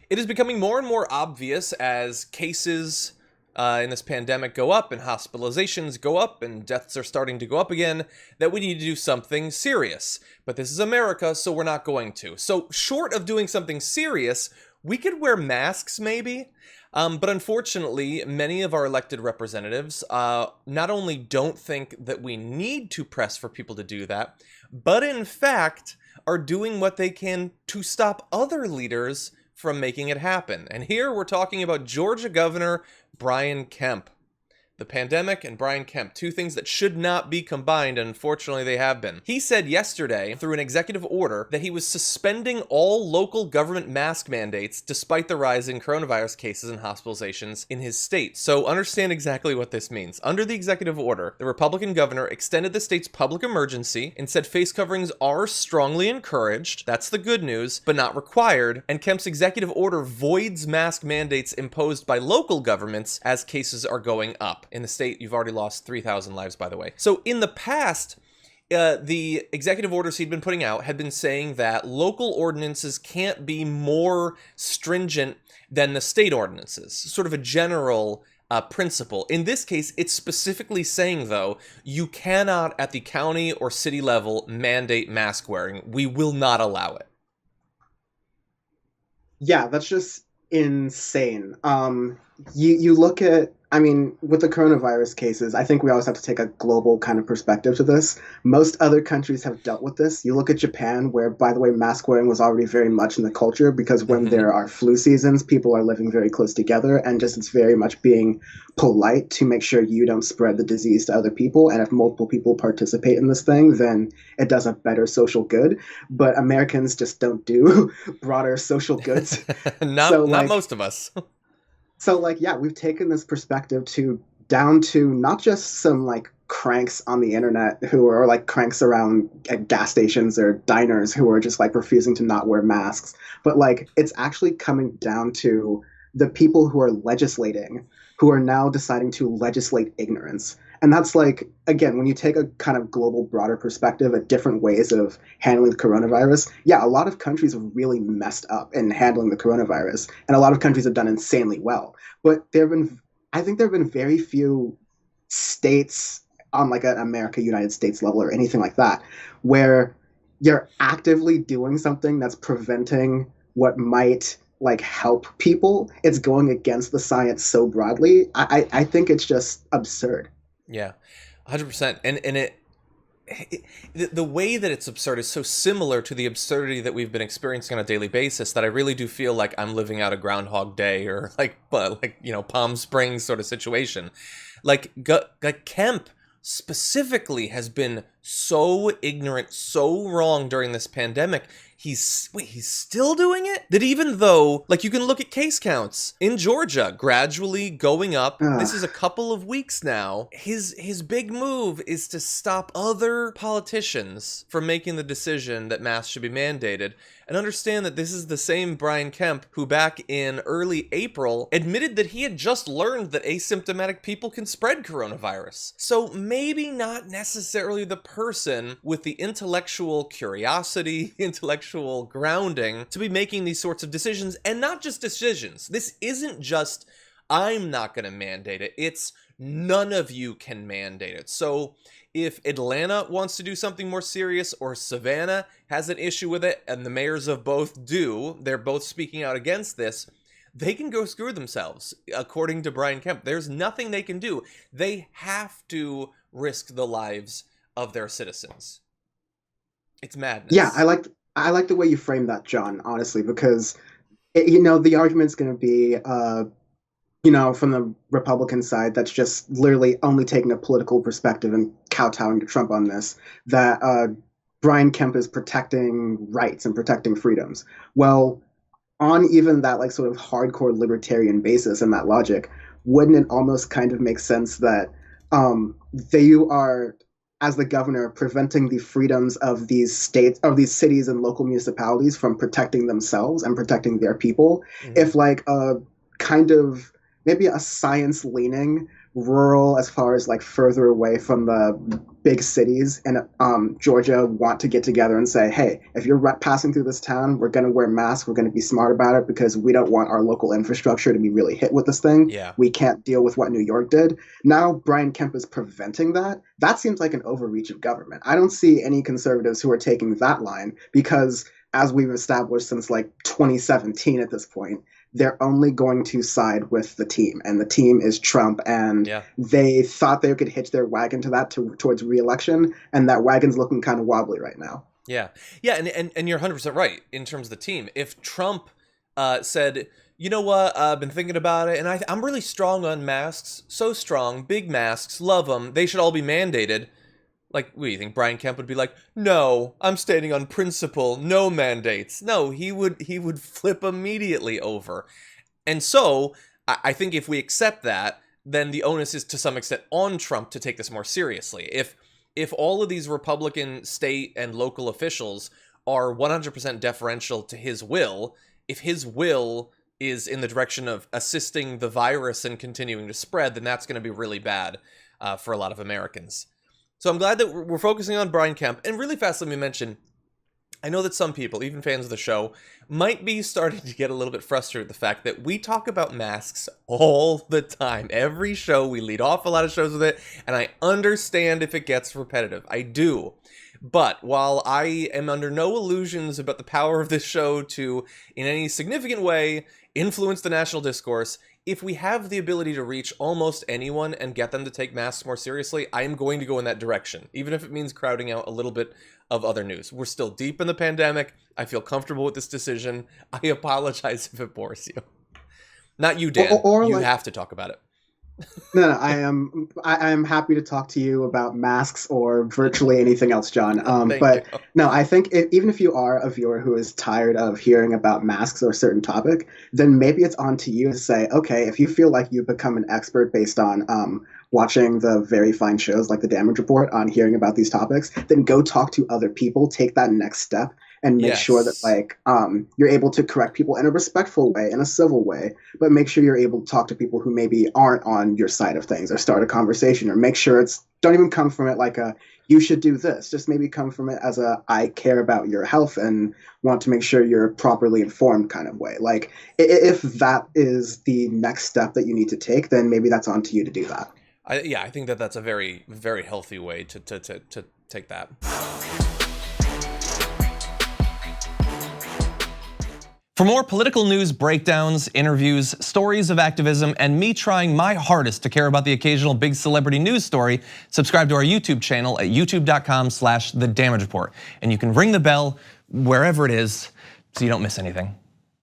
It is becoming more and more obvious as cases in this pandemic go up and hospitalizations go up and deaths are starting to go up again that we need to do something serious. But this is America, so we're not going to. So short of doing something serious, we could wear masks maybe. But unfortunately, many of our elected representatives not only don't think that we need to press for people to do that, but in fact are doing what they can to stop other leaders from making it happen. And here we're talking about Georgia Governor Brian Kemp. The pandemic and Brian Kemp, two things that should not be combined, and unfortunately they have been. He said yesterday, through an executive order, that he was suspending all local government mask mandates despite the rise in coronavirus cases and hospitalizations in his state. So understand exactly what this means. Under the executive order, the Republican governor extended the state's public emergency and said face coverings are strongly encouraged, that's the good news, but not required, and Kemp's executive order voids mask mandates imposed by local governments as cases are going up. In the state, you've already lost 3,000 lives, by the way. So in the past, the executive orders he'd been putting out had been saying that local ordinances can't be more stringent than the state ordinances, sort of a general principle. In this case, it's specifically saying, though, you cannot at the county or city level mandate mask wearing. We will not allow it. Yeah, that's just insane. You look at, I mean, with the coronavirus cases, I think we always have to take a global kind of perspective to this. Most other countries have dealt with this. You look at Japan, where, by the way, mask wearing was already very much in the culture because when there are flu seasons, people are living very close together and just it's very much being polite to make sure you don't spread the disease to other people. And if multiple people participate in this thing, then it does a better social good. But Americans just don't do broader social goods. Not most of us. So, like, yeah, we've taken this perspective to down to not just some like cranks on the internet who are like cranks around at gas stations or diners who are just like refusing to not wear masks, but like it's actually coming down to the people who are legislating who are now deciding to legislate ignorance. And that's like, again, when you take a kind of global, broader perspective at different ways of handling the coronavirus, yeah, a lot of countries have really messed up in handling the coronavirus. And a lot of countries have done insanely well. But I think there have been very few states on like an America, United States level or anything like that, where you're actively doing something that's preventing what might like help people. It's going against the science so broadly. I think it's just absurd. Yeah, 100%. And the way that it's absurd is so similar to the absurdity that we've been experiencing on a daily basis that I really do feel like I'm living out a Groundhog Day or like Palm Springs sort of situation. Like Kemp specifically has been so ignorant, so wrong during this pandemic. He's still doing it? That even though, like, you can look at case counts in Georgia gradually going up. This is a couple of weeks now. His big move is to stop other politicians from making the decision that masks should be mandated. And understand that this is the same Brian Kemp who back in early April admitted that he had just learned that asymptomatic people can spread coronavirus. So maybe not necessarily the person with the intellectual curiosity, intellectual grounding to be making these sorts of decisions, and not just decisions. This isn't just, I'm not going to mandate it. It's none of you can mandate it. So if Atlanta wants to do something more serious or Savannah has an issue with it and the mayors of both do, they're both speaking out against this, they can go screw themselves, according to Brian Kemp. There's nothing they can do. They have to risk the lives of their citizens. It's madness. Yeah, I like the way you frame that, John, honestly, because the argument's going to be from the Republican side, that's just literally only taking a political perspective and kowtowing to Trump on this, that Brian Kemp is protecting rights and protecting freedoms. Well, on even that like sort of hardcore libertarian basis and that logic, wouldn't it almost kind of make sense that they are, as the governor, preventing the freedoms of these states, of these cities and local municipalities from protecting themselves and protecting their people? If like a kind of maybe a science leaning rural, as far as like further away from the big cities in Georgia want to get together and say, hey, if you're passing through this town, we're going to wear masks. We're going to be smart about it because we don't want our local infrastructure to be really hit with this thing. Yeah. We can't deal with what New York did. Now Brian Kemp is preventing that. That seems like an overreach of government. I don't see any conservatives who are taking that line because, as we've established since like 2017 at this point, they're only going to side with the team, and the team is Trump, and Yeah. they thought they could hitch their wagon to that towards re-election, and that wagon's looking kind of wobbly right now. Yeah. Yeah, and you're 100% right in terms of the team. If Trump said, you know what, I've been thinking about it, and I'm really strong on masks, so strong, big masks, love them, they should all be mandated. Like, what do you think, Brian Kemp would be like, no, I'm standing on principle, no mandates. No, he would flip immediately over. And so, I think if we accept that, then the onus is to some extent on Trump to take this more seriously. If all of these Republican state and local officials are 100% deferential to his will, if his will is in the direction of assisting the virus and continuing to spread, then that's going to be really bad for a lot of Americans. So I'm glad that we're focusing on Brian Kemp. And really fast, let me mention, I know that some people, even fans of the show, might be starting to get a little bit frustrated with the fact that we talk about masks all the time. Every show, we lead off a lot of shows with it, and I understand if it gets repetitive. I do. But while I am under no illusions about the power of this show to, in any significant way, influence the national discourse, if we have the ability to reach almost anyone and get them to take masks more seriously, I am going to go in that direction, even if it means crowding out a little bit of other news. We're still deep in the pandemic. I feel comfortable with this decision. I apologize if it bores you. Not you, Dan. Or you like, have to talk about it. No, I am happy to talk to you about masks or virtually anything else, John. But you. no, I think even if you are a viewer who is tired of hearing about masks or a certain topic, then maybe it's on to you to say, okay, if you feel like you've become an expert based on watching the very fine shows like The Damage Report on hearing about these topics, then go talk to other people, take that next step, and make sure that like you're able to correct people in a respectful way, in a civil way, but make sure you're able to talk to people who maybe aren't on your side of things, or start a conversation, or make sure don't even come from it like a you should do this. Just maybe come from it as a I care about your health and want to make sure you're properly informed kind of way. Like if that is the next step that you need to take, then maybe that's on to you to do that. I think that's a very, very healthy way to take that. For more political news breakdowns, interviews, stories of activism, and me trying my hardest to care about the occasional big celebrity news story, subscribe to our YouTube channel at youtube.com/thedamagereport. And you can ring the bell wherever it is so you don't miss anything.